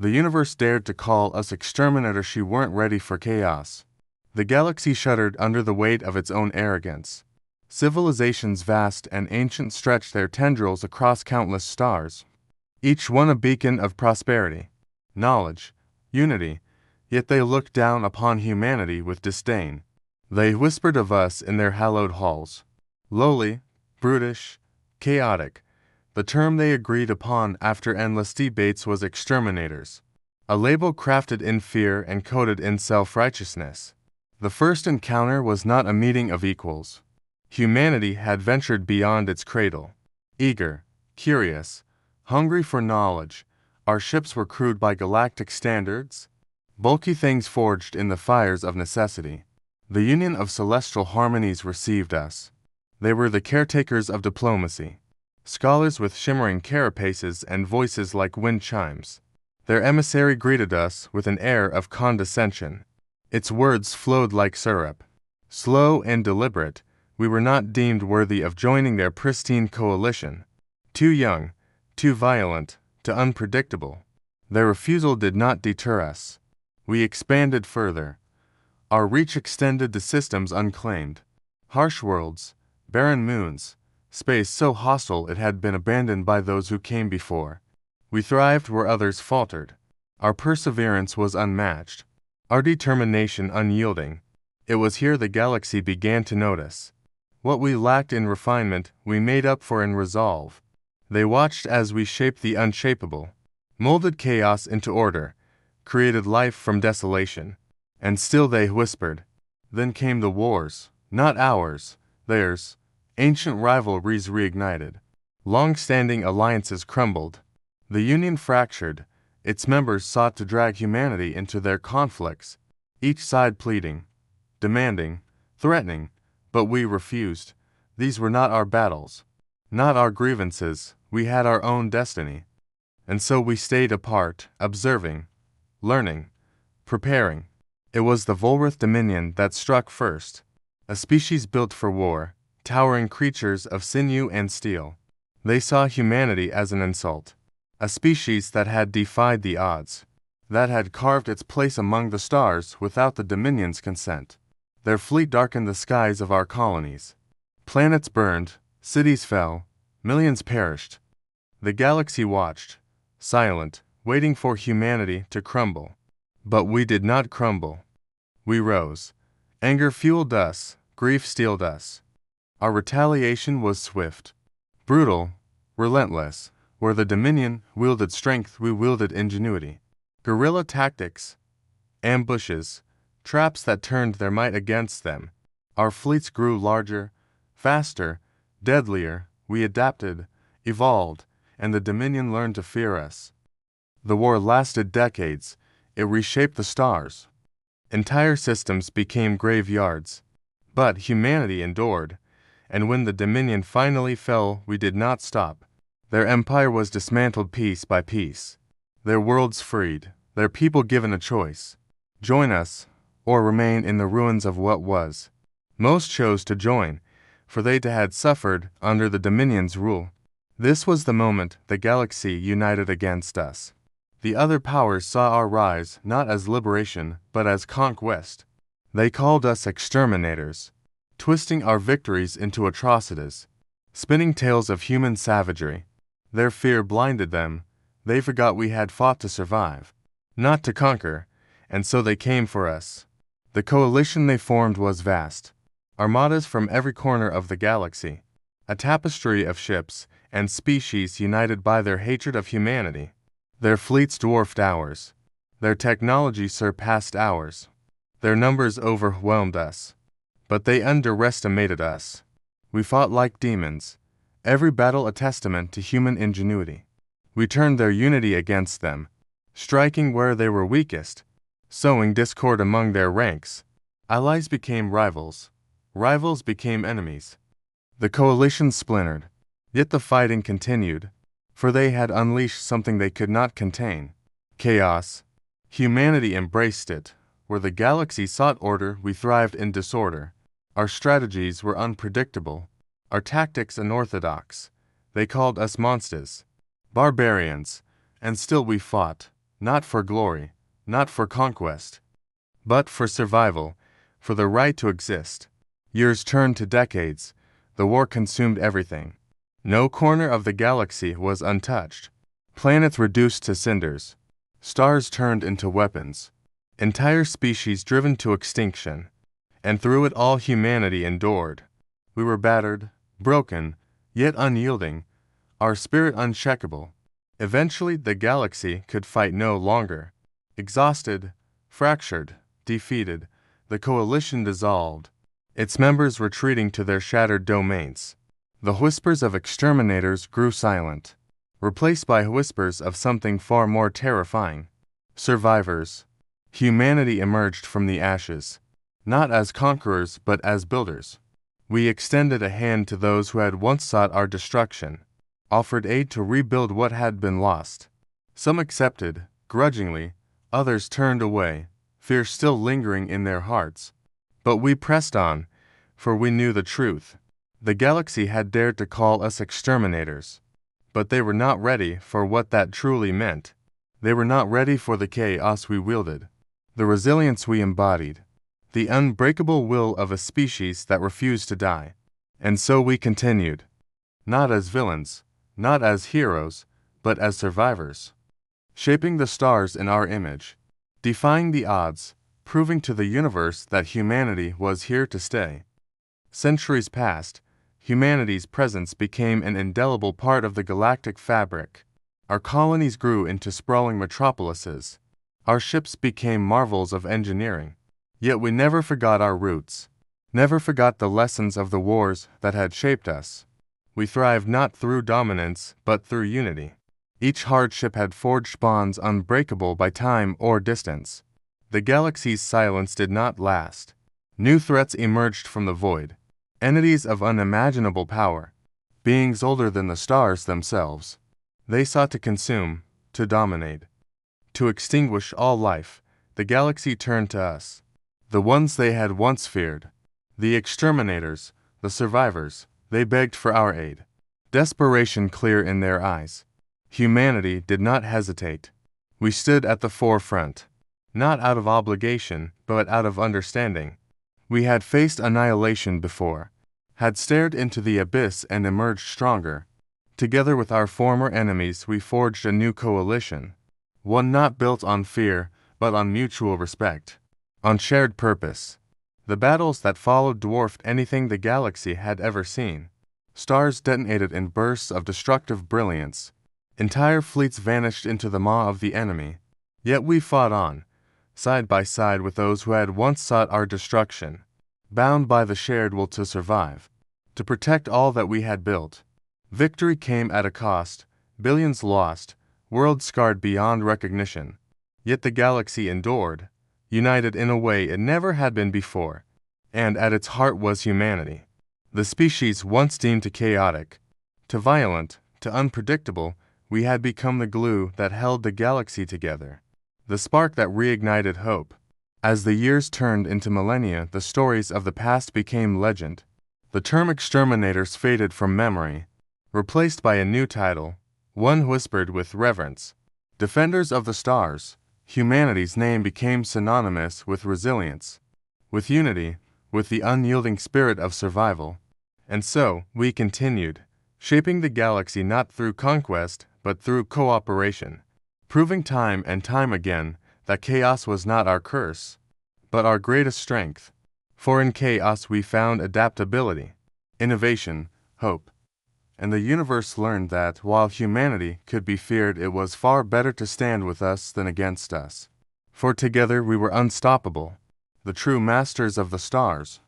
The universe dared to call us exterminators. She weren't ready for chaos. The galaxy shuddered under the weight of its own arrogance. Civilizations vast and ancient stretched their tendrils across countless stars, each one a beacon of prosperity, knowledge, unity, yet they looked down upon humanity with disdain. They whispered of us in their hallowed halls. Lowly, brutish, chaotic, the term they agreed upon after endless debates was exterminators, a label crafted in fear and coded in self-righteousness. The first encounter was not a meeting of equals. Humanity had ventured beyond its cradle. Eager, curious, hungry for knowledge, our ships were crewed by galactic standards, bulky things forged in the fires of necessity. The union of celestial harmonies received us. They were the caretakers of diplomacy, scholars with shimmering carapaces and voices like wind chimes. Their emissary greeted us with an air of condescension. Its words flowed like syrup. Slow and deliberate, we were not deemed worthy of joining their pristine coalition. Too young, too violent, too unpredictable. Their refusal did not deter us. We expanded further. Our reach extended to systems unclaimed. Harsh worlds, barren moons, space so hostile it had been abandoned by those who came before. We thrived where others faltered. Our perseverance was unmatched. Our determination unyielding. It was here the galaxy began to notice. What we lacked in refinement, we made up for in resolve. They watched as we shaped the unshapable, molded chaos into order, created life from desolation. And still they whispered. Then came the wars, not ours, theirs. Ancient rivalries reignited. Long-standing alliances crumbled. The Union fractured. Its members sought to drag humanity into their conflicts, each side pleading, demanding, threatening, but we refused. These were not our battles, not our grievances. We had our own destiny. And so we stayed apart, observing, learning, preparing. It was the Volrath Dominion that struck first, a species built for war, towering creatures of sinew and steel. They saw humanity as an insult, a species that had defied the odds, that had carved its place among the stars without the Dominion's consent. Their fleet darkened the skies of our colonies. Planets burned, cities fell, millions perished. The galaxy watched, silent, waiting for humanity to crumble. But we did not crumble. We rose. Anger fueled us, grief steeled us. Our retaliation was swift, brutal, relentless. Where the Dominion wielded strength, we wielded ingenuity. Guerrilla tactics, ambushes, traps that turned their might against them. Our fleets grew larger, faster, deadlier. We adapted, evolved, and the Dominion learned to fear us. The war lasted decades. It reshaped the stars. Entire systems became graveyards. But humanity endured, and when the Dominion finally fell, we did not stop. Their empire was dismantled piece by piece, their worlds freed, their people given a choice. Join us, or remain in the ruins of what was. Most chose to join, for they had suffered under the Dominion's rule. This was the moment the galaxy united against us. The other powers saw our rise not as liberation, but as conquest. They called us exterminators, twisting our victories into atrocities, spinning tales of human savagery. Their fear blinded them. They forgot we had fought to survive, not to conquer, and so they came for us. The coalition they formed was vast. Armadas from every corner of the galaxy, a tapestry of ships and species united by their hatred of humanity. Their fleets dwarfed ours. Their technology surpassed ours. Their numbers overwhelmed us. But they underestimated us. We fought like demons, every battle a testament to human ingenuity. We turned their unity against them, striking where they were weakest, sowing discord among their ranks. Allies became rivals. Rivals became enemies. The coalition splintered, yet the fighting continued, for they had unleashed something they could not contain. Chaos. Humanity embraced it. Where the galaxy sought order, we thrived in disorder. Our strategies were unpredictable, our tactics unorthodox. They called us monsters, barbarians, and still we fought, not for glory, not for conquest, but for survival, for the right to exist. Years turned to decades. The war consumed everything. No corner of the galaxy was untouched. Planets reduced to cinders. Stars turned into weapons. Entire species driven to extinction. And through it all humanity endured. We were battered, broken, yet unyielding, our spirit unshakable. Eventually the galaxy could fight no longer. Exhausted, fractured, defeated, the coalition dissolved, its members retreating to their shattered domains. The whispers of exterminators grew silent, replaced by whispers of something far more terrifying. Survivors. Humanity emerged from the ashes, not as conquerors but as builders. We extended a hand to those who had once sought our destruction, offered aid to rebuild what had been lost. Some accepted, grudgingly, others turned away, fear still lingering in their hearts. But we pressed on, for we knew the truth. The galaxy had dared to call us exterminators. But they were not ready for what that truly meant. They were not ready for the chaos we wielded, the resilience we embodied, the unbreakable will of a species that refused to die. And so we continued, not as villains, not as heroes, but as survivors, shaping the stars in our image, defying the odds, proving to the universe that humanity was here to stay. Centuries passed, humanity's presence became an indelible part of the galactic fabric. Our colonies grew into sprawling metropolises. Our ships became marvels of engineering. Yet we never forgot our roots, never forgot the lessons of the wars that had shaped us. We thrived not through dominance, but through unity. Each hardship had forged bonds unbreakable by time or distance. The galaxy's silence did not last. New threats emerged from the void, entities of unimaginable power, beings older than the stars themselves. They sought to consume, to dominate, to extinguish all life. The galaxy turned to us, the ones they had once feared, the exterminators, the survivors. They begged for our aid, desperation clear in their eyes. Humanity did not hesitate. We stood at the forefront, not out of obligation, but out of understanding. We had faced annihilation before, had stared into the abyss and emerged stronger. Together with our former enemies we forged a new coalition, one not built on fear, but on mutual respect, on shared purpose. The battles that followed dwarfed anything the galaxy had ever seen. Stars detonated in bursts of destructive brilliance. Entire fleets vanished into the maw of the enemy. Yet we fought on, side by side with those who had once sought our destruction, bound by the shared will to survive, to protect all that we had built. Victory came at a cost, billions lost, worlds scarred beyond recognition. Yet the galaxy endured, united in a way it never had been before, and at its heart was humanity. The species once deemed to chaotic, to violent, to unpredictable, we had become the glue that held the galaxy together, the spark that reignited hope. As the years turned into millennia, the stories of the past became legend. The term exterminators faded from memory, replaced by a new title, one whispered with reverence. Defenders of the stars. Humanity's name became synonymous with resilience, with unity, with the unyielding spirit of survival. And so, we continued, shaping the galaxy not through conquest, but through cooperation, proving time and time again that chaos was not our curse, but our greatest strength. For in chaos we found adaptability, innovation, hope. And the universe learned that, while humanity could be feared, it was far better to stand with us than against us. For together we were unstoppable, the true masters of the stars.